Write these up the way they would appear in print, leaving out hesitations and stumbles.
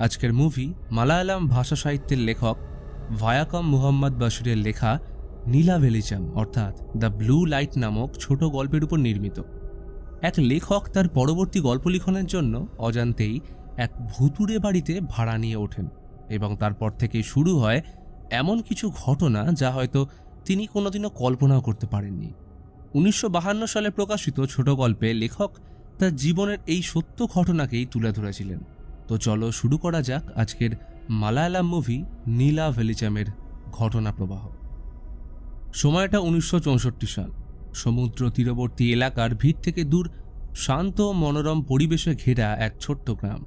আজকের মুভি মালায়ালাম ভাষা সাহিত্যের লেখক ভায়াকম মুহাম্মদ বশিরের লেখা নীলা ভেলিচাম অর্থাৎ দ্য ব্লু লাইট নামক ছোট গল্পের উপর নির্মিত। এক লেখক তার পরবর্তী গল্প লিখনের জন্য অজান্তেই এক ভুতুড়ে বাড়িতে ভাড়া নিয়ে ওঠেন এবং তারপর থেকে শুরু হয় এমন কিছু ঘটনা যা হয়তো তিনি কোনোদিনও কল্পনাও করতে পারেননি। 1952 সালে প্রকাশিত ছোট গল্পে লেখক তার জীবনের এই সত্য ঘটনাকেই তুলে ধরেছিলেন। তো চলো শুরু করা যাক আজকের মালায়ালাম মুভি নীলা ভেলিচামের ঘটনা প্রবাহ। সময়টা 1964 সাল। সমুদ্র তীরবর্তী এলাকার ভিড় থেকে দূর শান্ত মনোরম পরিবেশে ঘেরা এক ছোট্ট গ্রাম।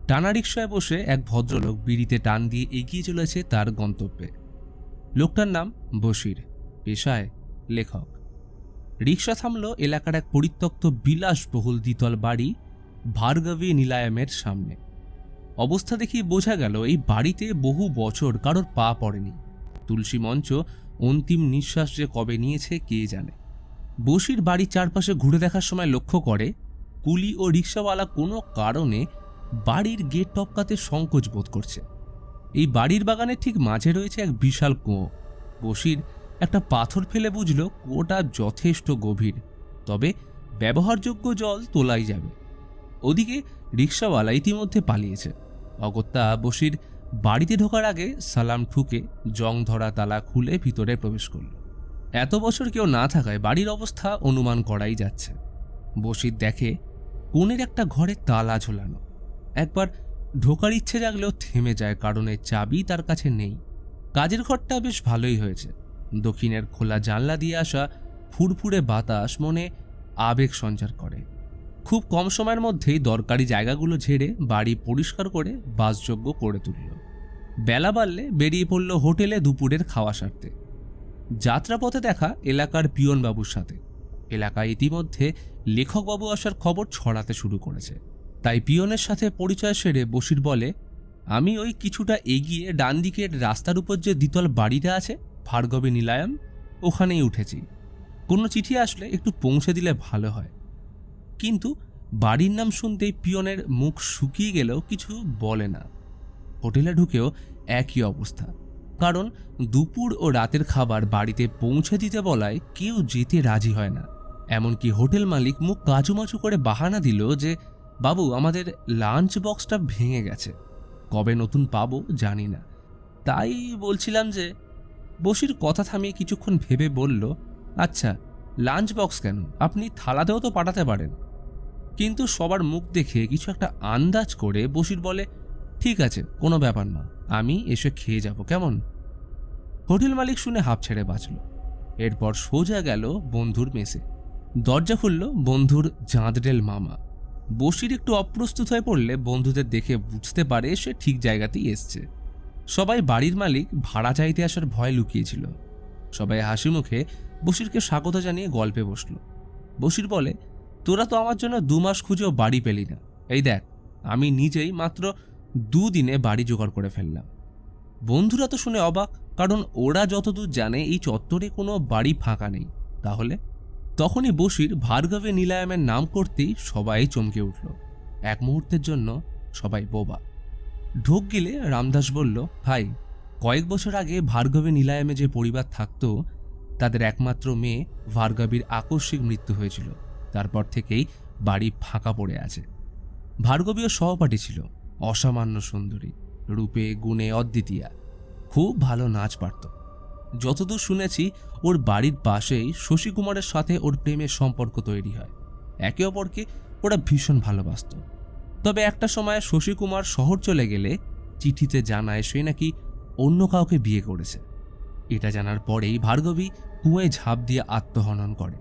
টানা রিকশায় বসে এক ভদ্রলোক বিড়িতে টান দিয়ে এগিয়ে চলেছে তার গন্তব্যে। লোকটার নাম বশির, পেশায় লেখক। রিকশা থামল এলাকার এক পরিত্যক্ত বিলাসবহুল দ্বিতল বাড়ি ভার্গবী নিলায়ামের সামনে। অবস্থা দেখি বোঝা গেল এই বাড়িতে বহু বছর কারোর পা পড়েনি। তুলসী মঞ্চ অন্তিম নিঃশ্বাস যে কবে নিয়েছে কে জানে। বশির বাড়ির চারপাশে ঘুরে দেখার সময় লক্ষ্য করে কুলি ও রিকশাওয়ালা কোনো কারণে বাড়ির গেট টপকাতে সংকোচ বোধ করছে। এই বাড়ির বাগানের ঠিক মাঝে রয়েছে এক বিশাল কুয়ো। বশির একটা পাথর ফেলে বুঝল কুয়োটা যথেষ্ট গভীর, তবে ব্যবহারযোগ্য জল তোলাই যাবে। ওদিকে রিকশাওয়ালা ইতিমধ্যে পালিয়েছে। অগত্যা বশির বাড়িতে ঢোকার আগে সালাম ঠুকে জং ধরা তালা খুলে ভিতরে প্রবেশ করল। এত বছর কেউ না থাকায় বাড়ির অবস্থা অনুমান করাই যাচ্ছে। বশির দেখে কোণের একটা ঘরে তালা ঝোলানো। একবার ঢোকার ইচ্ছে জাগলেও থেমে যায়, কারণ এর চাবি তার কাছে নেই। কাজের ঘরটা বেশ ভালোই হয়েছে। দক্ষিণের খোলা জানলা দিয়ে আসা ফুরফুরে বাতাস মনে আবেগ সঞ্চার করে। খুব কম সময়ের মধ্যেই দরকারি জায়গাগুলো ঝেড়ে বাড়ি পরিষ্কার করে বাসযোগ্য করে তুলল। বেলা বাড়লে বেরিয়ে পড়ল হোটেলে দুপুরের খাওয়া সারতে। যাত্রাপথে দেখা এলাকার পিয়নবাবুর সাথে। এলাকায় ইতিমধ্যে লেখকবাবু আসার খবর ছড়াতে শুরু করেছে, তাই পিয়নের সাথে পরিচয় সেরে বশির বলে, আমি ওই কিছুটা এগিয়ে ডান দিকের রাস্তার উপর যে দ্বিতল বাড়িটা আছে ভার্গবী নিলায়াম, ওখানেই উঠেছি। কোনো চিঠি আসলে একটু পৌঁছে দিলে ভালো হয়। কিন্তু বাড়ির নাম শুনতেই পিয়নের মুখ শুকিয়ে গেলেও কিছু বলে না। হোটেলে ঢুকেও একই অবস্থা, কারণ দুপুর ও রাতের খাবার বাড়িতে পৌঁছে দিতে বলায় কেউ যেতে রাজি হয় না। এমনকি হোটেল মালিক মুখ কাচুমাচু করে বাহানা দিল যে, বাবু আমাদের লাঞ্চ বক্সটা ভেঙে গেছে, কবে নতুন পাবো জানি না। তাই বলছিলাম যে। বশির কথা থামিয়ে কিছুক্ষণ ভেবে বলল, আচ্ছা লাঞ্চ বক্স কেন, আপনি থালাতেও তো পাঠাতে পারেন। কিন্তু সবার মুখ দেখে কিছু একটা আন্দাজ করে বশির বলে, ঠিক আছে কোনো ব্যাপার না, আমি এসে খেয়ে যাব, কেমন? হোটেল মালিক শুনে হাঁপ ছেড়ে বাঁচল। এরপর সোজা গেল বন্ধুর মেসে। দরজা খুলল বন্ধুর জাঁদরেল মামা। বশির একটু অপ্রস্তুত হয়ে পড়লে বন্ধুদের দেখে বুঝতে পারে সে ঠিক জায়গাতেই এসছে। সবাই বাড়ির মালিক ভাড়া চাইতে আসার ভয় লুকিয়েছিল। সবাই হাসি মুখে বশিরকে স্বাগত জানিয়ে গল্পে বসল। বশির বলে, তোরা তো আমার জন্য 2 মাস খুঁজেও বাড়ি পেলি না, এই দেখ আমি নিজেই মাত্র 2 দিনে বাড়ি জোগাড় করে ফেললাম। বন্ধুরা তো শুনে অবাক, কারণ ওরা যতদূর জানে এই চত্বরে কোনো বাড়ি ফাঁকা নেই। তাহলে তখনই বশির ভার্গবী নিলায়ামের নাম করতেই সবাই চমকে উঠল। এক মুহূর্তের জন্য সবাই বোবা। ঢোক গিলে রামদাস বলল, ভাই কয়েক বছর আগে ভার্গবী নিলায়ামে যে পরিবার থাকতো তাদের একমাত্র মেয়ে ভার্গবীর আকস্মিক মৃত্যু হয়েছিল। তারপর থেকেই বাড়ি ফাঁকা পড়ে আছে। ভার্গবীও সহপাঠী ছিল, অসামান্য সুন্দরী, রূপে গুণে অদ্বিতীয়া, খুব ভালো নাচ পারত। যতদূর শুনেছি ওর বাড়ির পাশেই শশী কুমারের সাথে ওর প্রেমের সম্পর্ক তৈরি হয়। একে অপরকে ওরা ভীষণ ভালোবাসত। তবে একটা সময় শশী কুমার শহর চলে গেলে চিঠিতে জানায় সে নাকি অন্য কাউকে বিয়ে করেছে। এটা জানার পরেই ভার্গবী কুঁয়োয় ঝাঁপ দিয়ে আত্মহনন করে।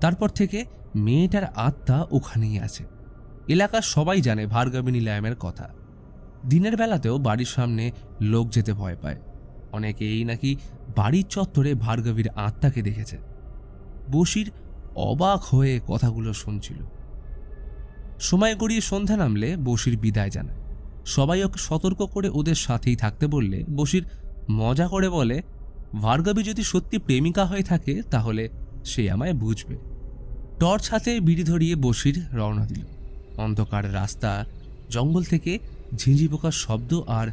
তারপর থেকে মেয়েটার আত্মা ওখানেই আছে। এলাকার সবাই জানে ভার্গবী নিলায়ামের কথা। দিনের বেলাতেও বাড়ির সামনে লোক যেতে ভয় পায়। অনেকেই নাকি বাড়ির চত্বরে ভার্গবীর আত্মাকে দেখেছে। বশির অবাক হয়ে কথাগুলো শুনছিল। সময় গড়িয়ে সন্ধ্যা নামলে বশির বিদায় জানায়। সবাই ওকে সতর্ক করে ওদের সাথেই থাকতে বললে বশির মজা করে বলে, ভার্গবী যদি সত্যি প্রেমিকা হয়ে থাকে তাহলে সে আমায় বুঝবে। টর্চ হাতে বিড়ি ধরিয়ে বসির রওনা দিল। অন্ধকার রাস্তা, জঙ্গল থেকে ঝিঁঝি পোকার শব্দ আর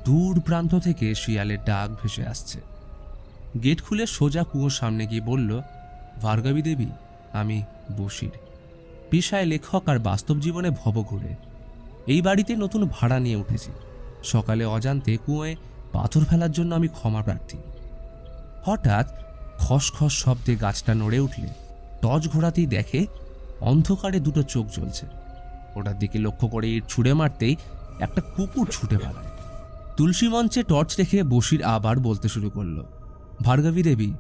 দূর প্রান্ত থেকে শিয়ালের ডাক ভেসে আসছে। গেট খুলে সোজা কুয়োর সামনে গিয়ে বলল, ভার্গবী দেবী, আমি বসির, পেশায় লেখক আর বাস্তব জীবনে ভবঘুরে। এই বাড়িতে নতুন ভাড়া নিয়ে উঠেছি। সকালে অজান্তে কুয়োয় পাথর ফেলার জন্য আমি ক্ষমা প্রার্থী। হঠাৎ খসখস শব্দে গাছটা নড়ে উঠলে টর্চ ঘোরাতেই দেখে অন্ধকারে দুটো চোখ জ্বলছে। ওটার দিকে লক্ষ্য করে ইট ছুঁড়ে মারতেই একটা কুকুর ছুটে পালায়। তুলসী মঞ্চে টর্চ রেখে বসির আবার বলতে শুরু করলো, ভার্গবী দেবী,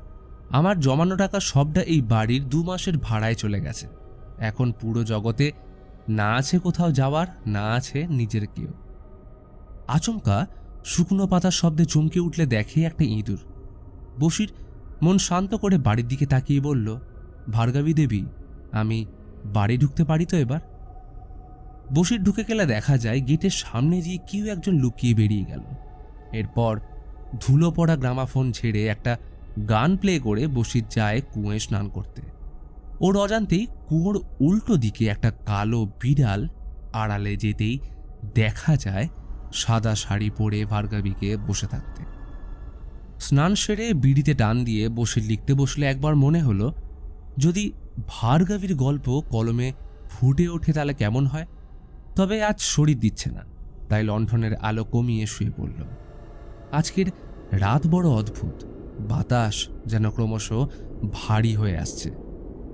আমার জমানো টাকা সবটা এই বাড়ির 2 মাসের ভাড়ায় চলে গেছে। এখন পুরো জগতে না আছে কোথাও যাওয়ার, না আছে নিজের কেউ। আচমকা শুকনো পাতার শব্দে চমকে উঠলে দেখে একটা ইঁদুর। বসির মন শান্ত করে বাড়ির দিকে তাকিয়ে বলল, ভার্গবী দেবী, আমি বাড়ি ঢুকতে পারি তো এবার? বসির ঢুকে গেলে দেখা যায় গেটের সামনে দিয়ে কেউ একজন লুকিয়ে বেরিয়ে গেল। এরপর ধুলো পড়া গ্রামাফোন ছেড়ে একটা গান প্লে করে বসির যায় কুয়োয় স্নান করতে। ওর অজান্তেই কুয়োর উল্টো দিকে একটা কালো বিড়াল আড়ালে যেতেই দেখা যায় সাদা শাড়ি পরে ভার্গবীকে বসে থাকতে। স্নান সেরে বিড়িতে টান দিয়ে বসির লিখতে বসলে একবার মনে হলো, যদি ভার্গবীর গল্প কলমে ফুটে ওঠে তাহলে কেমন হয়। তবে আজ শরীর দিচ্ছে না, তাই লণ্ঠনের আলো কমিয়ে শুয়ে পড়ল। আজকের রাত বড় অদ্ভুত। বাতাস যেন ক্রমশ ভারী হয়ে আসছে।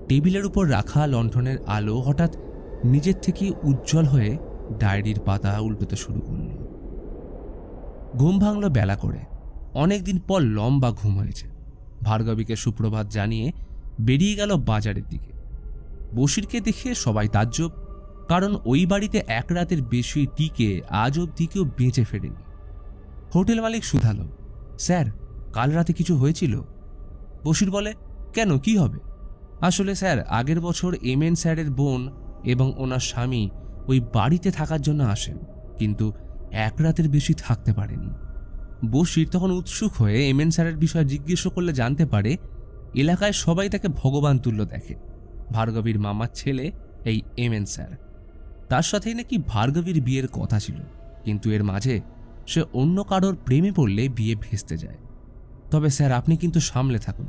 টেবিলের উপর রাখা লণ্ঠনের আলো হঠাৎ নিজের থেকে উজ্জ্বল হয়ে ডায়েরির পাতা উল্টোতে শুরু করল। ঘুম ভাঙল বেলা করে। অনেকদিন পর লম্বা ঘুম হয়েছে। ভার্গবীকে সুপ্রভাত জানিয়ে বেরিয়ে গেল বাজারের দিকে। বসিরকে দেখে সবাই তাজ্জব, কারণ ওই বাড়িতে এক রাতের বেশি টিকে আজ অবধি কেউ বেঁচে ফেরেনি। হোটেল মালিক শুধালো, স্যার, কাল রাতে কিছু হয়েছিল? বসির বলে, কেন, কি হবে? আসলে স্যার, আগের বছর এমএন স্যারের বোন এবং ওনার স্বামী ওই বাড়িতে থাকার জন্য আসেন, কিন্তু এক রাতের বেশি থাকতে পারেনি। বসির তখন উৎসুক হয়ে এমএন স্যারের বিষয়ে জিজ্ঞেস করলে জানতে পারে এলাকায় সবাই তাকে ভগবান তুল্য দেখে। ভার্গবীর মামার ছেলে এই এমএন স্যার। তার সাথেই নাকি ভার্গবীর বিয়ের কথা ছিল, কিন্তু এর মাঝে সে অন্য কারোর প্রেমে পড়লে বিয়ে ভেস্তে যায়। তবে স্যার, আপনি কিন্তু সামলে থাকুন।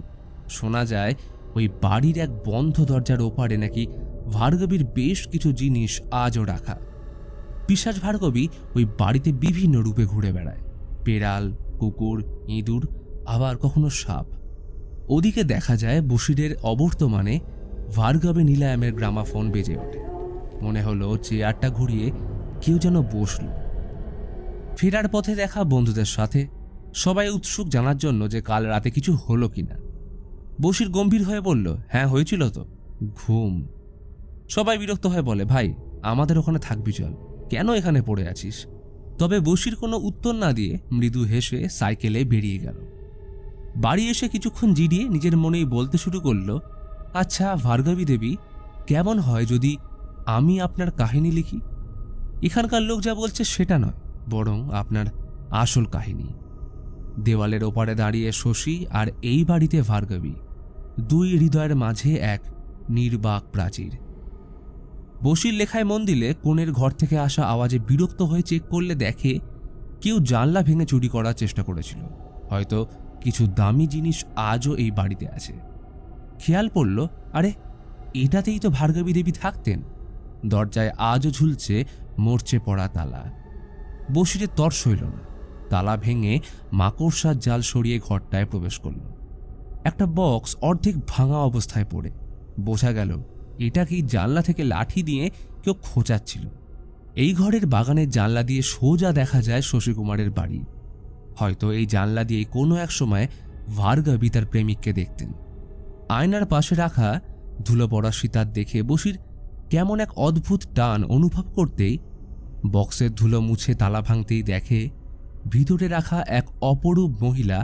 শোনা যায় ওই বাড়ির এক বন্ধ দরজার ওপারে নাকি ভার্গবীর বেশ কিছু জিনিস আজও রাখা। পিশাচ ভার্গবী ওই বাড়িতে বিভিন্ন রূপে ঘুরে বেড়ায়, পেড়াল, কুকুর, ইঁদুর, আবার কখনো সাপ। ওদিকে দেখা যায় বসিরের অবর্তমানে ভার্গবী নীলায়ামের গ্রামাফোন বেজে ওঠে। মনে হলো চেয়ারটা ঘুরিয়ে কেউ যেন বসল। ফেরার পথে দেখা বন্ধুদের সাথে সবাই উৎসুক জানার জন্য যে কাল রাতে কিছু হলো কিনা। বসির গম্ভীর হয়ে বলল, হ্যাঁ হয়েছিল তো, ঘুম। সবাই বিরক্ত হয়ে বলে, ভাই, আমাদের ওখানে থাকবি চল, কেন এখানে পড়ে আছিস? তবে বসির কোনো উত্তর না দিয়ে মৃদু হেসে সাইকেলে বেরিয়ে গেল। বাড়ি এসে কিছুক্ষণ জিরিয়ে নিজের মনেই বলতে শুরু করল, আচ্ছা ভার্গবী দেবী, কেমন হয় যদি আমি আপনার কাহিনী লিখি? এখানকার লোক যা বলছে সেটা নয়, বরং আপনার আসল কাহিনী। দেওয়ালের ওপারে দাঁড়িয়ে শশী আর এই বাড়িতে ভার্গবী, 2 হৃদয়ের মাঝে এক নির্বাক প্রাচীর। বসির লেখায় মন দিলে কোণের ঘর থেকে আসা আওয়াজে বিরক্ত হয়ে চেক করলে দেখে কেউ জানলা ভেঙে চুরি করার চেষ্টা করেছিল। হয়তো কিছু দামি জিনিস আজও এই বাড়িতে আছে। খেয়াল পড়ল, আরে এটাতেই তো ভার্গবী দেবী থাকতেন। দরজায় আজও ঝুলছে মরচে পড়া তালা। বসিরের তর সইল না। তালা ভেঙে মাকড়সার জাল সরিয়ে ঘরটায় প্রবেশ করল। একটা বক্স অর্ধেক ভাঙা অবস্থায় পড়ে। বোঝা গেল এটাকেই জানলা থেকে লাঠি দিয়ে কেউ খোঁচাচ্ছিল। এই ঘরের বাগানের জানলা দিয়ে সোজা দেখা যায় শশীকুমারের বাড়ি। হয়তো এই জানলা দিয়ে কোনো এক সময় ভার্গবী তার প্রেমিককে দেখতেন। আয়নার পাশে রাখা ধুলো পড়া সীতার দেখে বসির কেমন এক অদ্ভুত টান অনুভব করতেই বক্সের ধুলো মুছে তালা ভাঙতেই দেখে ভিতরে রাখা এক অপরূপ মহিলা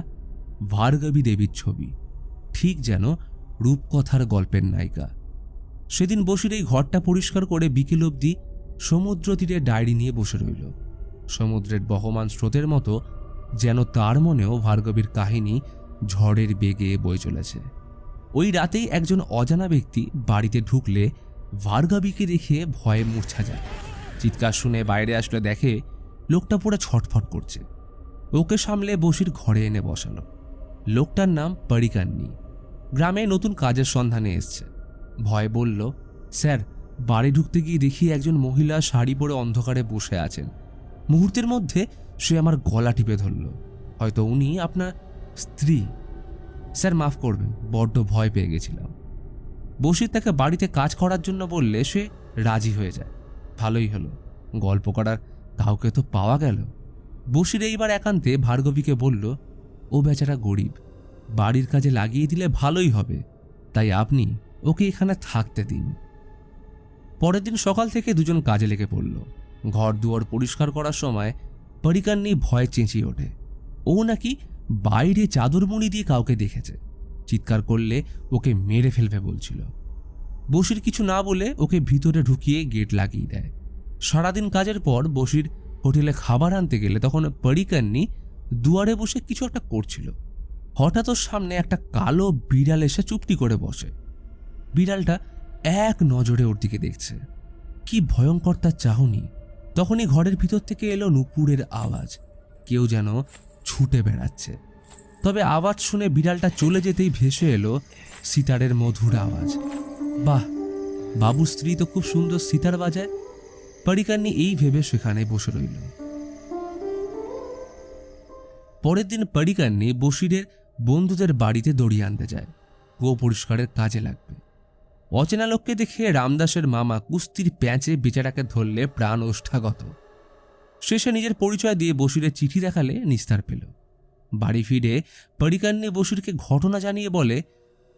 ভার্গবী দেবীর ছবি, ঠিক যেন রূপকথার গল্পের নায়িকা। সেদিন বসির এই ঘরটা পরিষ্কার করে বিকেল অবধি সমুদ্র তীরে ডায়েরি নিয়ে বসে রইল। সমুদ্রের বহমান স্রোতের মতো যেন তার মনেও ভার্গবীর কাহিনী ঝড়ের বেগে বয়ে চলেছে। ওই রাতেই একজন অজানা ব্যক্তি বাড়িতে ঢুকলে ভার্গবীকে দেখে ভয়ে মূর্ছা যায়। চিৎকার শুনে বাইরে আসলে দেখে লোকটা পুরো ছটফট করছে। ওকে সামলে বসির ঘরে এনে বসালো। লোকটার নাম পরিকান্নি, গ্রামে নতুন কাজের সন্ধানে এসছে। ভয় বলল, স্যার, বাড়ি ঢুকতে গিয়ে দেখি একজন মহিলা শাড়ি পরে অন্ধকারে বসে আছেন। মুহূর্তের মধ্যে সে আমার গলা টিপে ধরল। হয়তো উনি আপনার স্ত্রী। স্যার, মাফ করবেন, বড্ড ভয় পেয়ে গেছিলাম। বসির তাকে বাড়িতে কাজ করার জন্য বললে সে রাজি হয়ে যায়। ভালোই হলো, গল্প করার কাউকে তো পাওয়া গেল। বসির এইবার একান্তে ভার্গবীকে বলল, ও বেচারা গরিব, বাড়ির কাজে লাগিয়ে দিলে ভালোই হবে, তাই আপনি ওকে এখানে থাকতে দিন। পরের দিন সকাল থেকে দুজন কাজে লেগে পড়ল। ঘর দুয়ার পরিষ্কার করার সময় পরিকান্নি ভয়ে চেঁচিয়ে ওঠে। ও নাকি বাইরে চাদর মুড়ি দিয়ে কাউকে দেখেছে। চিৎকার করলে ওকে মেরে ফেলবে বলছিল। বসির কিছু না বলে ওকে ভিতরে ঢুকিয়ে গেট লাগিয়ে দেয়। সারাদিন কাজের পর বসির হোটেলে খাবার আনতে গেলে তখন পরিকান্নি দুয়ারে বসে কিছু একটা করছিল। হঠাৎ ওর সামনে একটা কালো বিড়াল এসে চুপটি করে বসে। বিড়ালটা এক নজরে ওর দিকে দেখছে। কি ভয়ঙ্কর তার চাহনি! তখনই ঘরের ভিতর থেকে এলো নুপুরের আওয়াজ। কেউ যেন ছুটে বেড়াচ্ছে। তবে আওয়াজ শুনে বিড়ালটা চলে যেতেই ভেসে এলো সিতারের মধুর আওয়াজ। বাহ, বাবুর স্ত্রী তো খুব সুন্দর সিতার বাজায়। পরিকান্নি এই ভেবে সেখানে বসে রইল। পরের দিন পরিকান্নি বসিরের বন্ধুদের বাড়িতে দড়ি আনতে যায়। কুয়ো পরিষ্কারের কাজে লাগবে। অচেনা লোককে দেখে রামদাসের মামা কুস্তির প্যাঁচে বেচারাকে ধরলে প্রাণ ওষ্ঠাগত। শেষে নিজের পরিচয় দিয়ে বসিরের চিঠি দেখালে নিস্তার পেল। বাড়ি ফিরে পরিকান্নি বসিরকে ঘটনা জানিয়ে বলে,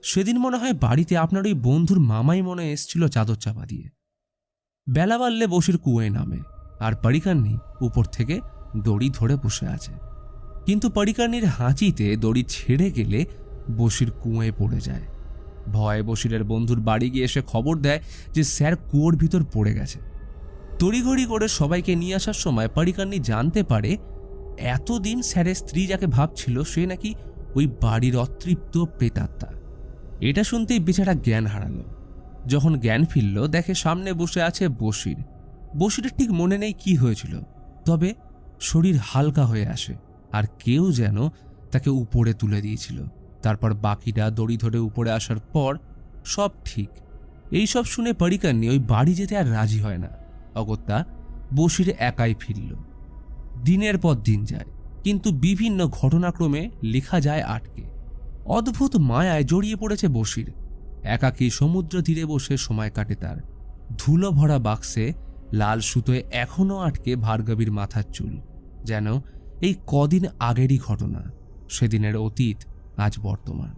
সেদিন মনে হয় বাড়িতে আপনার ওই বন্ধুর মামাই মনে এসছিল চাদর চাপা দিয়ে। বেলা বাড়লে বসির কুয়োয় নামে, আর পরিকান্নি উপর থেকে দড়ি ধরে বসে আছে। কিন্তু পরিকান্নির হাঁচিতে দড়ি ছেড়ে গেলে বসির কুয়োয় পড়ে যায়। ভয়ে বসিরের বন্ধুর বাড়ি গিয়ে এসে খবর দেয় যে স্যার কুয়োর ভিতর পড়ে গেছে। তড়িঘড়ি করে সবাইকে নিয়ে আসার সময় পরিকান্নি জানতে পারে এতদিন স্যারের স্ত্রী যাকে ভাবছিল সে নাকি ওই বাড়ির অতৃপ্ত প্রেতাত্মা। এটা শুনতেই বেচারা জ্ঞান হারালো। যখন জ্ঞান ফিরল দেখে সামনে বসে আছে বসির। বসিরের ঠিক মনে নেই কি হয়েছিল, তবে শরীর হালকা হয়ে আসে আর কেউ যেন তাকে উপরে তুলে দিয়েছিল। তারপর বাকিটা দড়ি ধরে উপরে আসার পর সব ঠিক। এইসব শুনে পরিকান্নি ওই বাড়ি যেতে আর রাজি হয় না। অগত্যা বসির একাই ফিরল। দিনের পর দিন যায়, কিন্তু বিভিন্ন ঘটনাক্রমে লেখা যায় আটকে। অদ্ভুত মায়ায় জড়িয়ে পড়েছে বসির। একাকী সমুদ্র তীরে বসে সময় কাটে তার। ধুলো ভরা বাক্সে লাল সুতোয় এখনও আটকে ভার্গবীর মাথার চুল, যেন এই কদিন আগেরই ঘটনা। সেদিনের অতীত আজ বর্তমান।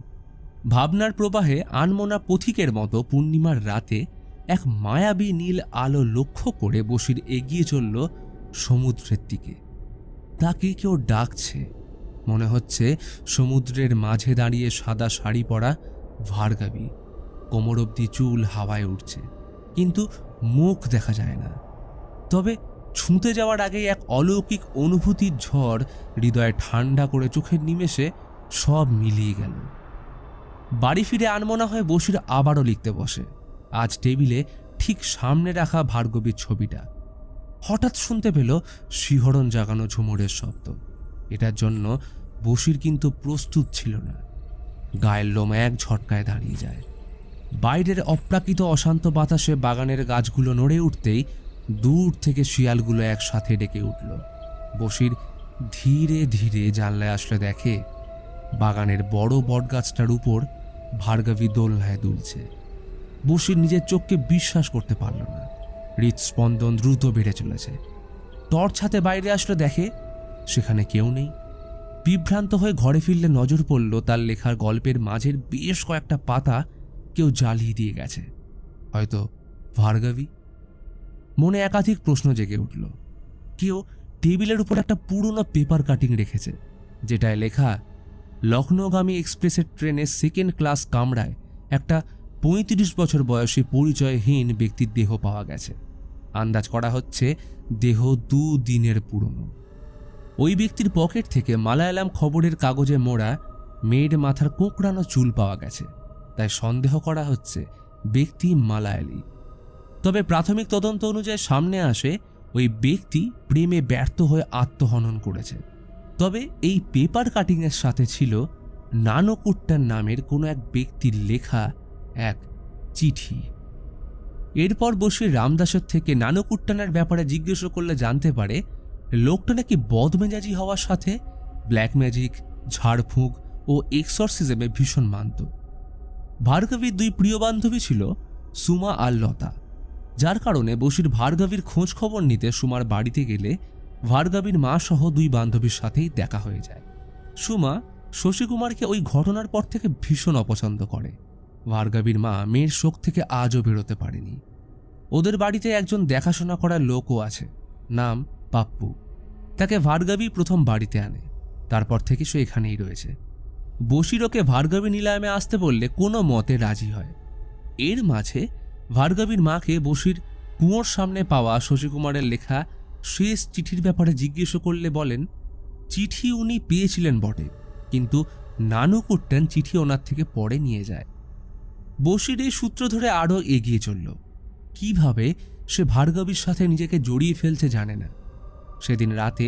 ভাবনার প্রবাহে আনমনা পথিকের মতো পূর্ণিমার রাতে এক মায়াবী নীল আলো লক্ষ্য করে বসির এগিয়ে চলল সমুদ্রের দিকে। তাকে কেউ ডাকছে। মনে হচ্ছে সমুদ্রের মাঝে দাঁড়িয়ে সাদা শাড়ি পরা ভার্গবী, কোমর অবধি চুল হাওয়ায় উঠছে, কিন্তু মুখ দেখা যায় না। তবে ছুঁতে যাওয়ার আগেই এক অলৌকিক অনুভূতির ঝড় হৃদয়ে ঠান্ডা করে চোখের নিমেষে সব মিলিয়ে গেল। বাড়ি ফিরে আনমনা হয়ে বসির আবারও লিখতে বসে। আজ টেবিলে ঠিক সামনে রাখা ভার্গবীর ছবিটা। হঠাৎ শুনতে পেল শিহরণ জাগানো ঝুমুরের শব্দ। এটার জন্য বসির কিন্তু প্রস্তুত ছিল না। গায়ের লোম এক ঝটকায় দাঁড়িয়ে যায়। বাইরের অপ্রাকৃত অশান্ত বাতাসে বাগানের গাছগুলো নড়ে উঠতেই দূর থেকে শিয়ালগুলো একসাথে ডেকে উঠল। বসির ধীরে ধীরে জানলায় আসলে দেখে বাগানের বড় বটগাছটার উপর ভার্গবী দোলনায় দুলছে। বসির নিজের চোখকে বিশ্বাস করতে পারল না। হৃদস্পন্দন দ্রুত বেড়ে চলেছে। টর্চ হাতে বাইরে আসলে দেখে সেখানে কেউ নেই। বিভ্রান্ত হয়ে ঘরে ফিরলে নজর পড়ল তার লেখার গল্পের মাঝের বেশ কয়েকটা পাতা কেউ জ্বালিয়ে দিয়ে গেছে। হয়তো ভার্গবী। মনে একাধিক প্রশ্ন জেগে উঠল। কেউ টেবিলের উপর একটা পুরনো পেপার কাটিং রেখেছে, যেটায় লেখা, লখনৌগামী এক্সপ্রেসের ট্রেনে সেকেন্ড ক্লাস কামরায় একটা ৩৫ বছর বয়সী পরিচয়হীন ব্যক্তির দেহ পাওয়া গেছে। আন্দাজ করা হচ্ছে দেহ ২ দিনের পুরনো। ওই ব্যক্তির পকেট থেকে মালায়ালাম খবরের কাগজে মোড়া মেয়ের মাথার কোঁকড়ানো চুল পাওয়া গেছে। তাই সন্দেহ করা হচ্ছে ব্যক্তি মালায়ালি। তবে প্রাথমিক তদন্ত অনুযায়ী সামনে আসে ওই ব্যক্তি প্রেমে ব্যর্থ হয়ে আত্মহনন করেছে। তবে এই পেপার কাটিংয়ের সাথে ছিল নানুকুট্টান নামের কোনো এক ব্যক্তির লেখা এক চিঠি। এরপর বসির রামদাসের থেকে নানুকুট্টানের ব্যাপারে জিজ্ঞেস করলে জানতে পারে লোকটা নাকি বদমেজাজি হওয়ার সাথে ব্ল্যাক ম্যাজিক, ঝাড়ফুঁক ও এক্সরসিজমে ভীষণ মানত। ভার্গবীর দুই প্রিয় বান্ধবী ছিল সুমা আর লতা, যার কারণে বসির ভার্গবীর খোঁজ খবর নিতে সুমার বাড়িতে গেলে ভার্গবীর মা সহ দুই বান্ধবীর সাথেই দেখা হয়ে যায়। সুমা শশীকুমারকে ওই ঘটনার পর থেকে ভীষণ অপছন্দ করে। ভার্গবীর মা মেয়ের শোক থেকে আজও বেরোতে পারেনি। ওদের বাড়িতে একজন দেখাশোনা করার লোকও আছে, নাম পাপ্পু। তাকে ভার্গবী প্রথম বাড়িতে আনে, তারপর থেকে সে এখানেই রয়েছে। বসির ওকে ভার্গবী নিলামে আসতে বললে কোনো মতে রাজি হয়। এর মাঝে ভার্গবীর মাকে বসির কুয়োর সামনে পাওয়া শশীকুমারের লেখা শেষ চিঠির ব্যাপারে জিজ্ঞেস করলে বলেন চিঠি উনি পেয়েছিলেন বটে, কিন্তু নানুকুট্টান চিঠি ওনার থেকে পরে নিয়ে যায়। বসির এই সূত্র ধরে আরও এগিয়ে চলল। কিভাবে সে ভার্গবীর সাথে নিজেকে জড়িয়ে ফেলছে জানে না। সেদিন রাতে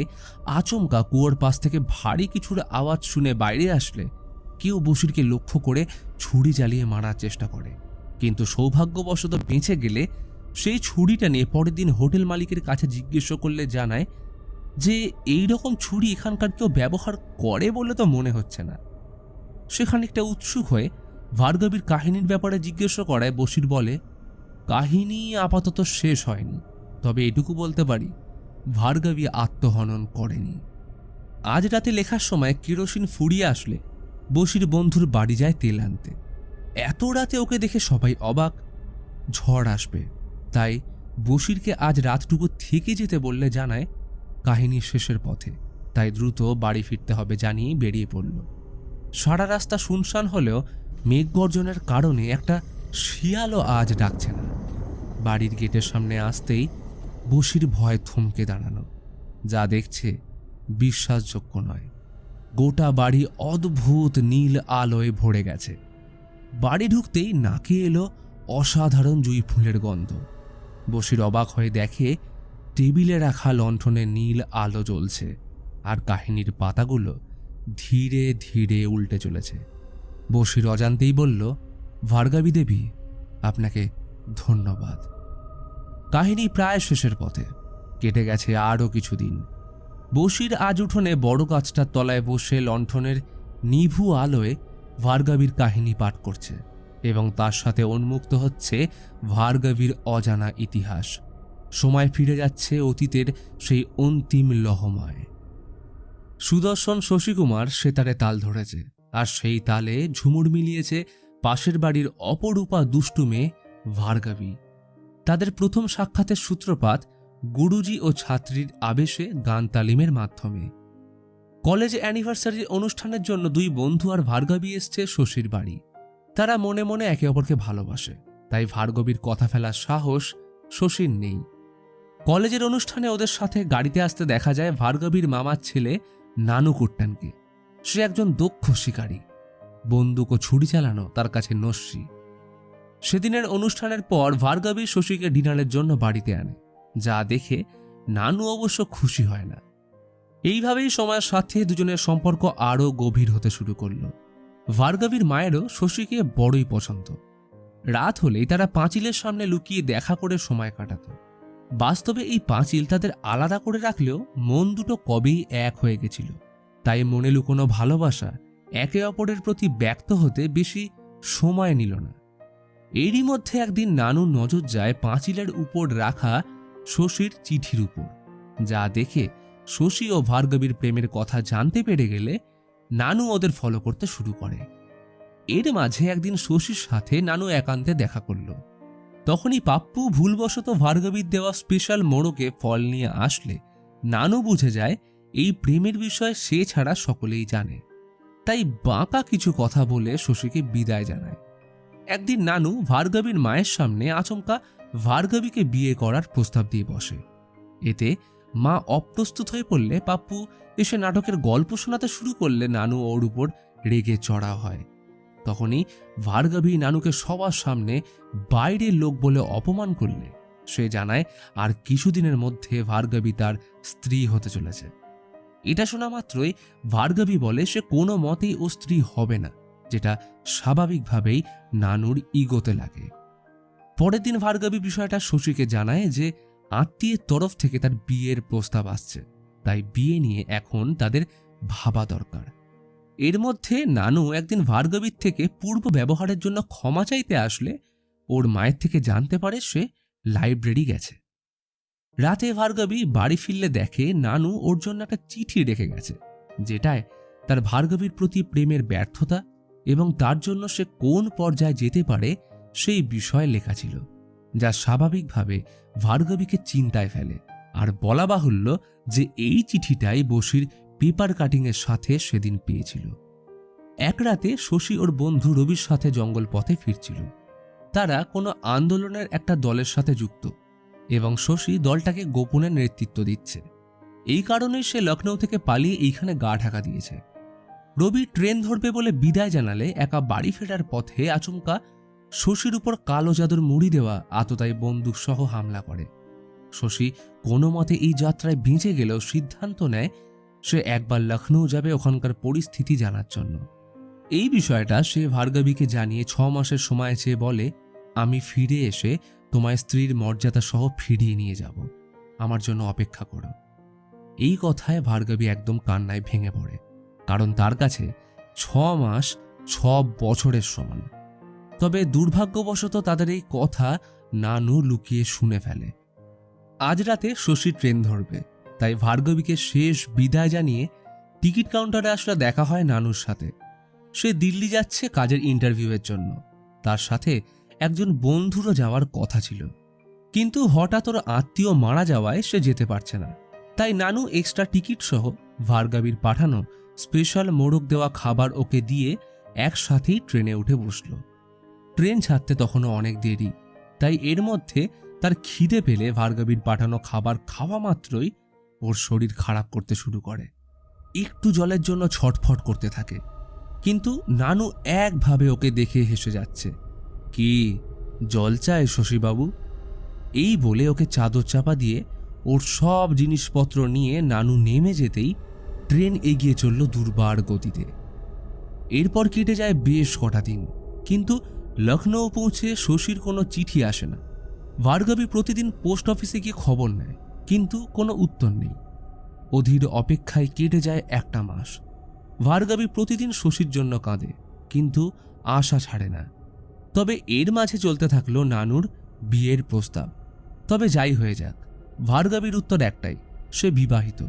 আচমকা কুয়োর পাশ থেকে ভারী কিছুর আওয়াজ শুনে বাইরে আসলে কেউ বসিরকে লক্ষ্য করে ছুরি চালিয়ে মারার চেষ্টা করে, কিন্তু সৌভাগ্যবশত বেঁচে গেলে সেই ছুরিটা নিয়ে পরের দিন হোটেল মালিকের কাছে জিজ্ঞেস করলে জানায় যে এই রকম ছুরি এখানকার কেউ ব্যবহার করে বলে তো মনে হচ্ছে না। সে খানিকটা উৎসুক হয়ে ভার্গবীর কাহিনীর ব্যাপারে জিজ্ঞেস করায় বসির বলে কাহিনী আপাতত শেষ হয়নি, তবে এটুকু বলতে পারি ভার্গবী আত্মহনন করেনি। আজ রাতে লেখার সময় কেরোসিন ফুরিয়ে আসলে বসির বন্ধুর বাড়ি যায় তেল আনতে। এত রাতে ওকে দেখে সবাই অবাক। ঝড় আসবে, তাই বসিরকে আজ রাতটুকু থেকে যেতে বললে জানায় কাহিনীর শেষের পথে, তাই দ্রুত বাড়ি ফিরতে হবে জানিয়ে বেরিয়ে পড়ল। সারা রাস্তা শুনশান হলেও মেঘগর্জনের কারণে একটা শিয়ালও আজ ডাকছে না। বাড়ির গেটের সামনে আসতেই বসির ভয় থমকে দাঁড়ানো। যা দেখছে বিশ্বাসযোগ্য নয়। গোটা বাড়ি অদ্ভুত নীল আলোয় ভরে গেছে। বাড়ি ঢুকতেই নাকে এলো অসাধারণ জুঁই ফুলের গন্ধ। বসির অবাক হয়ে দেখে টেবিলে রাখা লণ্ঠনে নীল আলো জ্বলছে, আর কাহিনীর পাতাগুলো ধীরে ধীরে উল্টে চলেছে। বসির অজান্তেই বলল ভার্গবী দেবী, আপনাকে ধন্যবাদ। কাহিনী প্রায় শেষের পথে। কেটে গেছে আরও কিছুদিন। বসির আজ উঠোনে বড় গাছটার তলায় বসে লণ্ঠনের নিভু আলোয় ভার্গবীর কাহিনী পাঠ করছে এবং তার সাথে উন্মুক্ত হচ্ছে ভার্গবীর অজানা ইতিহাস। সময় ফিরে যাচ্ছে অতীতের সেই অন্তিম লহমায়। সুদর্শন শশীকুমার সেতারে তাল ধরেছে, আর সেই তালে ঝুমুর মিলিয়েছে পাশের বাড়ির অপরূপা দুষ্টু মেয়ে ভার্গবী। তাদের প্রথম সাক্ষাতের সূত্রপাত গুরুজি ও ছাত্রীর আবেশে গান তালিমের মাধ্যমে। কলেজ অ্যানিভার্সারির অনুষ্ঠানের জন্য দুই বন্ধু আর ভার্গবী এসছে শশীর বাড়ি। তারা মনে মনে একে অপরকে ভালোবাসে, তাই ভার্গবীর কথা ফেলার সাহস শশীর নেই। কলেজের অনুষ্ঠানে ওদের সাথে গাড়িতে আসতে দেখা যায় ভার্গবীর মামার ছেলে নানুকুট্টানকে। সে একজন দক্ষ শিকারী, বন্দুক ও ছুরি চালানো তার কাছে নস্যি। সেদিনের অনুষ্ঠানের পর ভার্গবী শশীকে ডিনারের জন্য বাড়িতে আনে, যা দেখে নানু অবশ্য খুশি হয় না। এইভাবেই সময়ের সাথে দুজনের সম্পর্ক আরও গভীর হতে শুরু করল। ভার্গবীর মায়েরও শশীকে বড়ই পছন্দ। রাত হলেই তারা পাঁচিলের সামনে লুকিয়ে দেখা করে সময় কাটাত। বাস্তবে এই পাঁচিল তাদের আলাদা করে রাখলেও মন দুটো কবেই এক হয়ে গেছিল, তাই মনে লুকোনো ভালোবাসা একে অপরের প্রতি ব্যক্ত হতে বেশি সময় নিল না। এরই মধ্যে একদিন নানুর নজর যায় পাঁচিলের উপর রাখা শশীর চিঠির উপর, যা দেখে শশী ও ভার্গবীর প্রেমের কথা জানতে পেরে গেলে নানু ওদের ফলো করতে শুরু করে। এর মাঝে একদিন শশীর সাথে নানু একান্তে দেখা করল। তখনই পাপ্পু ভুলবশত ভার্গবীর দেওয়া স্পেশাল মোড়কে ফল নিয়ে আসলে নানু বুঝে যায় এই প্রেমের বিষয়ে সে ছাড়া সকলেই জানে, তাই বাঁকা কিছু কথা বলে শশীকে বিদায় জানায়। একদিন নানু ভার্গবীর মায়ের সামনে আচমকা ভার্গবীকে বিয়ে করার প্রস্তাব দিয়ে বসে। এতে মা অপ্রস্তুত হয়ে পড়লে পাপ্পু এসে নাটকের গল্প শোনাতে শুরু করলে নানু ওর উপর রেগে চড়া হয়। তখনই ভার্গবী নানুকে সবার সামনে বাইরের লোক বলে অপমান করলে সে জানায় আর কিছুদিনের মধ্যে ভার্গবী তার স্ত্রী হতে চলেছে। এটা শোনা মাত্রই ভার্গবী বলে সে কোনো মতেই ও স্ত্রী হবে না, যেটা স্বাভাবিকভাবেই নানুর ইগোতে লাগে। পরের দিন ভার্গবী বিষয়টা শশীকে জানায় যে আত্মীয়ের তরফ থেকে তার বিয়ের প্রস্তাব আসছে, তাই বিয়ে নিয়ে এখন তাদের ভাবা দরকার। এর মধ্যে নানু একদিন ভার্গবীর থেকে পূর্ব ব্যবহারের জন্য ক্ষমা চাইতে আসলে ওর মায়ের থেকে জানতে পারে সে লাইব্রেরি গেছে। রাতে ভার্গবী বাড়ি ফিরলে দেখে নানু ওর জন্য একটা চিঠি রেখে গেছে, যেটায় তার ভার্গবীর প্রতি প্রেমের ব্যর্থতা এবং তার জন্য সে কোন পর্যায়ে যেতে পারে সেই বিষয়ে লেখা ছিল, যা স্বাভাবিকভাবে ভার্গবীকে চিন্তায় ফেলে। আর বলা বাহুল্য যে এই চিঠিটাই বসির পেপার কাটিংয়ের সাথে সেদিন পেয়েছিল। এক রাতে শশী ওর বন্ধু রবির সাথে জঙ্গল পথে ফিরছিল। তারা কোনো আন্দোলনের একটা দলের সাথে যুক্ত এবং শশী দলটাকে গোপনে নেতৃত্ব দিচ্ছে। এই কারণেই সে লখনৌ থেকে পালিয়ে এইখানে গা ঢাকা দিয়েছে। রবি ট্রেন ধরবে বলে বিদায় জানালে একা বাড়ি ফেরার পথে আচমকা শশীর উপর কালো জাদুর মুড়ি দেওয়া আততায়ী বন্দুক সহ হামলা করে। শশী কোনো মতে এই যাত্রায় বেঁচে গেলেও সিদ্ধান্ত নেয় সে একবার লখনৌ যাবে ওখানকার পরিস্থিতি জানার জন্য। এই বিষয়টা সে ভার্গবীকে জানিয়ে 6 মাসের সময় চেয়ে বলে, আমি ফিরে এসে তোমার স্ত্রীর মর্যাদা সহ ফিরিয়ে নিয়ে যাব, আমার জন্য অপেক্ষা করো। এই কথায় ভার্গবী একদম কান্নায় ভেঙে পড়ে, কারণ তার কাছে 6 মাস 6 বছরের সমান। তবে দুর্ভাগ্যবশত তাদের এই কথা নানু লুকিয়ে শুনে ফেলে। আজ রাতে শশী ট্রেন ধরবে, তাই ভার্গবীকে শেষ বিদায় জানিয়ে টিকিট কাউন্টারে আসলে দেখা হয় নানুর সাথে। সে দিল্লি যাচ্ছে কাজের ইন্টারভিউয়ের জন্য, তার সাথে একজন বন্ধুরও যাওয়ার কথা ছিল, কিন্তু হঠাৎ ওর আত্মীয় মারা যাওয়ায় সে যেতে পারছে না। তাই নানু এক্সট্রা টিকিট সহ ভার্গবীর পাঠানো স্পেশাল মোড়ক দেওয়া খাবার ওকে দিয়ে একসাথেই ট্রেনে উঠে বসল। ট্রেন ছাড়তে তখনও অনেক দেরি, তাই এর মধ্যে তার খিদে পেলে ভার্গবীর পাঠানো খাবার খাওয়া মাত্রই ওর শরীর খারাপ করতে শুরু করে। একটু জলের জন্য ছটফট করতে থাকে, কিন্তু নানু একভাবে ওকে দেখে হেসে যাচ্ছে। কি জল চায় শশীবাবু? এই বলে ওকে চাদর চাপা দিয়ে ওর সব জিনিসপত্র নিয়ে নানু নেমে যেতেই ট্রেন এগিয়ে চলল দুর্বার গতিতে। এরপর কেটে যায় বেশ কটা দিন, কিন্তু লখনৌ পৌঁছে শশীর কোনো চিঠি আসে না। ভার্গবী প্রতিদিন পোস্ট অফিসে গিয়ে খবর নেয়, কিন্তু কোনো উত্তর নেই। অধীর অপেক্ষায় কেটে যায় 1টা মাস। ভার্গবী প্রতিদিন শশীর জন্য কাঁদে, কিন্তু আশা ছাড়ে না। তবে এর মাঝে চলতে থাকলো নানুর বিয়ের প্রস্তাব। তবে যাই হয়ে যাক, ভার্গবীর উত্তর একটাই, সে বিবাহিত,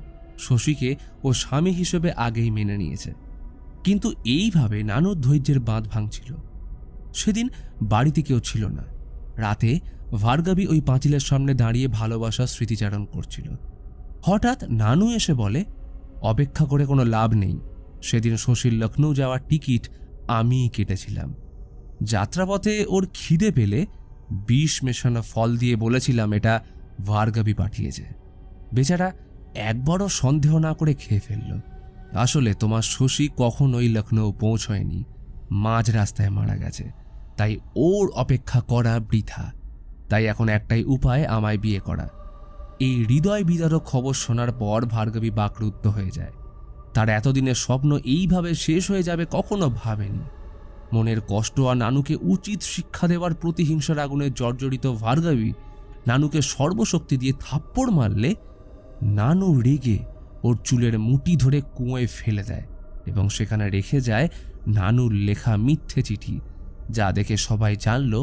শশীকে ও স্বামী হিসেবে আগেই মেনে নিয়েছে। কিন্তু এইভাবে নানুর ধৈর্যের বাঁধ ভাঙছিল। সেদিন বাড়িতে কেউ ছিল না। রাতে ভার্গবী ওই পাঁচিলের সামনে দাঁড়িয়ে ভালোবাসার স্মৃতিচারণ করছিল। হঠাৎ নানু এসে বলে, অপেক্ষা করে কোনো লাভ নেই, সেদিন শশীর লখনৌ যাওয়ার টিকিট আমিই কেটেছিলাম। যাত্রাপথে ওর খিদে পেলে বিষ মেশানো ফল দিয়ে বলেছিলাম এটা ভার্গবী পাঠিয়েছে। বেচারা একবারও সন্দেহ না করে খেয়ে ফেলল। আসলে তোমার শশী কখনোই লখনৌ পৌঁছয়নি, মাঝ রাস্তায় মারা গেছে, তাই ওর অপেক্ষা করা বৃথা। তাই এখন একটাই উপায়, আমায় বিয়ে করা। এই হৃদয় বিদারক খবর শোনার পর ভার্গবী বাকরুদ্ধ হয়ে যায়। তার এতদিনের স্বপ্ন এইভাবে শেষ হয়ে যাবে কখনো ভাবেনি। মনের কষ্ট আর নানুকে উচিত শিক্ষা দেওয়ার প্রতিহিংসার আগুনে জর্জরিত ভার্গবী নানুকে সর্বশক্তি দিয়ে থাপ্পড় মারলে নানু রেগে ওর চুলের মুঠি ধরে কুয়োয় ফেলে দেয় এবং সেখানে রেখে যায় নানুর লেখা মিথ্যে চিঠি, যা দেখে সবাই জানল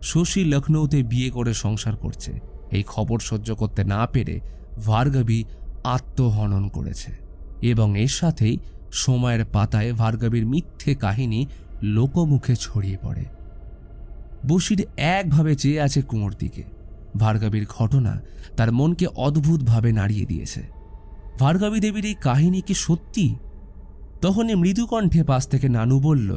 শশী লখনৌতে বিয়ে করে সংসার করছে। এই খবর সহ্য করতে না পেরে ভার্গবী আত্মহনন করেছে এবং এর সাথেই সময়ের পাতায় ভার্গবীর মিথ্যে কাহিনী লোকমুখে ছড়িয়ে পড়ে। বসির একভাবে চেয়ে আছে কুঁয়োর দিকে। ভার্গবীর ঘটনা তার মনকে অদ্ভুতভাবে নাড়িয়ে দিয়েছে। ভার্গবী দেবীর এই কাহিনী কি সত্যি? তখনই মৃদু কণ্ঠে পাশ থেকে নানু বলল,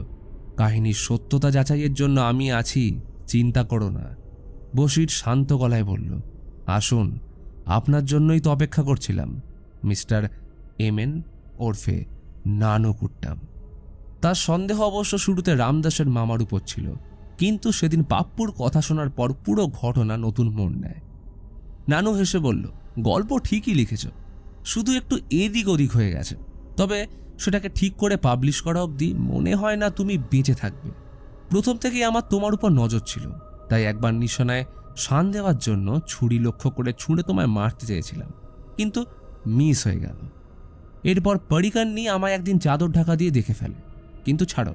কাহিনীর সত্যতা যাচাইয়ের জন্য আমি আছি, চিন্তা করো না। বসির শান্ত গলায় বলল, আসুন, আপনার জন্যই তো অপেক্ষা করছিলাম, মিস্টার এমএন ওরফে নানু কুট্টাম। তার সন্দেহ অবশ্য শুরুতে রামদাসের মামার উপর ছিল, কিন্তু সেদিন পাপ্পুর কথা শোনার পর পুরো ঘটনা নতুন মোড় নেয়। নানু হেসে বলল, গল্প ঠিকই লিখেছ, শুধু একটু এদিক ওদিক হয়ে গেছে। তবে সেটাকে ঠিক করে পাবলিশ করা অবধি মনে হয় না তুমি বেঁচে থাকবে। প্রথম থেকেই আমার তোমার উপর নজর ছিল, তাই একবার নিশানায় শান দেওয়ার জন্য ছুরি লক্ষ্য করে ছুঁড়ে তোমায় মারতে চেয়েছিলাম, কিন্তু মিস হয়ে গেল। এরপর পরিকার নিয়ে আমায় একদিন চাদর ঢাকা দিয়ে দেখে ফেলে। কিন্তু ছাড়ো,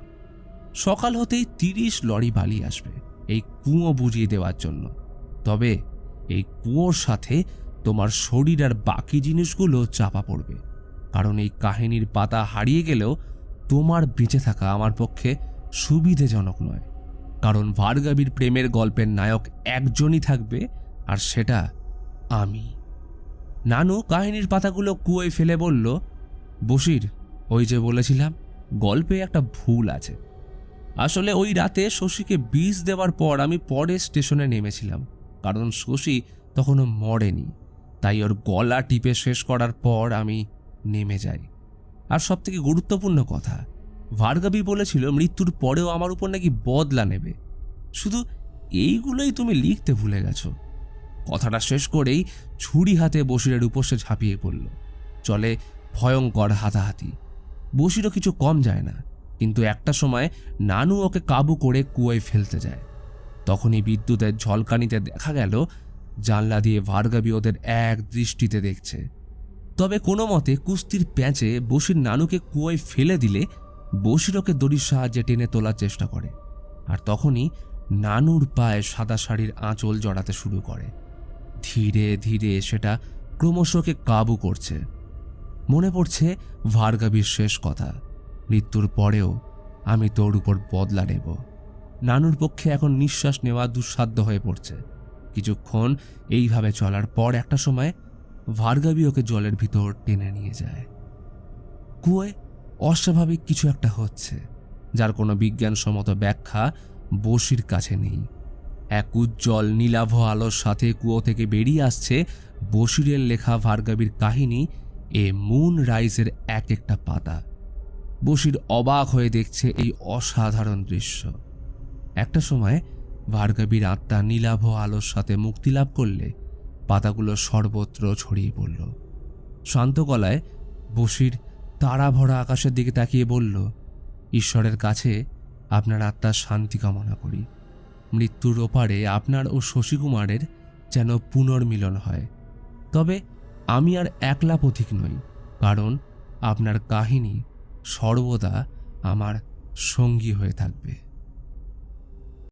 সকাল হতেই 30 লরি বালি আসবে এই কুঁয়ো বুঝিয়ে দেওয়ার জন্য। তবে এই কুঁয়োর সাথে তোমার শরীর আর বাকি জিনিসগুলো চাপা পড়বে, কারণ এই কাহিনীর পাতা হারিয়ে গেলেও তোমার বেঁচে থাকা আমার পক্ষে সুবিধেজনক নয়। কারণ ভার্গাবীর প্রেমের গল্পের নায়ক একজনই থাকবে, আর সেটা আমি। নানু কাহিনীর পাতাগুলো কুয়োয় ফেলে বলল, বশির, ওই যে বলেছিলাম গল্পে একটা ভুল আছে। আসলে ওই রাতে শশীকে বিষ দেওয়ার পর আমি পরে স্টেশনে নেমেছিলাম, কারণ শশী তখনও মরেনি। তাই ওর গলা টিপে শেষ করার পর আমি নেমে যাই। আর সবথেকে গুরুত্বপূর্ণ কথা, ভার্গাবী বলেছিল মৃত্যুর পরেও আমার উপর নাকি বদলা নেবে। শুধু এইগুলোই তুমি লিখতে ভুলে গেছো। কথাটা শেষ করেই ছুরি হাতে বশিরের উপর সে ঝাঁপিয়ে পড়ল। চলে ভয়ঙ্কর হাতাহাতি। বশিরও কিছু কম যায় না, কিন্তু একটা সময় নানু ওকে কাবু করে কুয়োয় ফেলতে যায়। তখনই বিদ্যুতের ঝলকানিতে দেখা গেল জানলা দিয়ে ভার্গাবী ওদের এক দৃষ্টিতে দেখছে। তবে কোনো মতে কুস্তির প্যাঁচে বশির নানুকে কুয়োয় ফেলে দিলে বশির ওকে দড়ির সাহায্যে টেনে তোলার চেষ্টা করে। আর তখনই নানুর পায়ে সাদা শাড়ির আঁচল জড়াতে শুরু করে। ধীরে ধীরে সেটা ক্রমশ ওকে কাবু করছে। মনে পড়ছে ভার্গাবীর শেষ কথা, মৃত্যুর পরেও আমি তোর উপর বদলা নেব। নানুর পক্ষে এখন নিঃশ্বাস নেওয়া দুঃসাধ্য হয়ে পড়ছে। কিছুক্ষণ এইভাবে চলার পর একটা সময় ভার্গাবী ওকে জলের ভিতর টেনে নিয়ে যায়। কুয়োয় অস্বাভাবিক কিছু একটা হচ্ছে, যার কোনো বিজ্ঞানসম্মত ব্যাখ্যা বশির কাছে নেই। এক উজ্জ্বল নীলাভ আলোর সাথে কুয়ো থেকে বেরিয়ে আসছে বশিরের লেখা ভার্গাবীর কাহিনী এ মুন রাইজের এক একটা পাতা। বশির অবাক হয়ে দেখছে এই অসাধারণ দৃশ্য। একটা সময় ভার্গাবীর আত্মা নীলাভ আলোর সাথে মুক্তি লাভ করলে পাতাগুলো সর্বত্র ছড়িয়ে পড়ল। শান্ত গলায় বশির তারা ভরা আকাশের দিকে তাকিয়ে বলল, ঈশ্বরের কাছে আপনার আত্মার শান্তি কামনা করি। মৃত্যুর ওপারে আপনার ও শশীকুমারের যেন পুনর্মিলন হয়। তবে আমি আর একলা পথিক নই, কারণ আপনার কাহিনী সর্বদা আমার সঙ্গী হয়ে থাকবে।